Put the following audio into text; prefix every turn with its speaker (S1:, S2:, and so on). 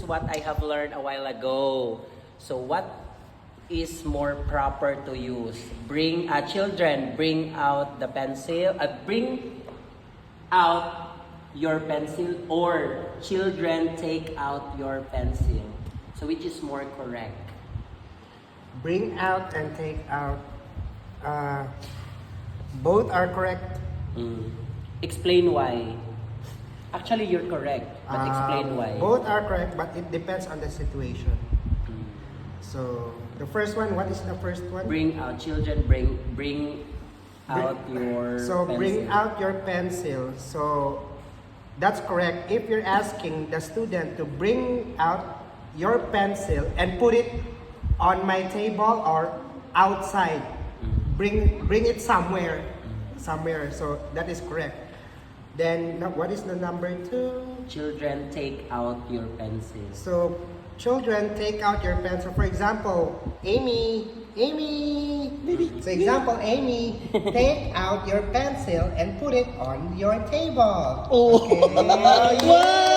S1: what I have learned a while ago. So what is more proper to use? Children, bring out the pencil. Bring out your pencil, or children, take out your pencil. So which is more correct?
S2: Bring out and take out. Both are correct.
S1: Explain why. Actually, you're correct, but explain why.
S2: Both are correct, but it depends on the situation. So the first one, what is the first one?
S1: Bring out, children, bring out your
S2: So
S1: pencil.
S2: bring out your pencil. So that's correct. If you're asking the student to bring out your pencil and put it on my table or outside, bring it somewhere. So that is correct. Then what is the number 2?
S1: Children, take out your pencil.
S2: So children, take out your pencil. For example, Amy. So example, Amy, take out your pencil and put it on your table.
S3: Oh.
S2: Okay.
S3: Wow!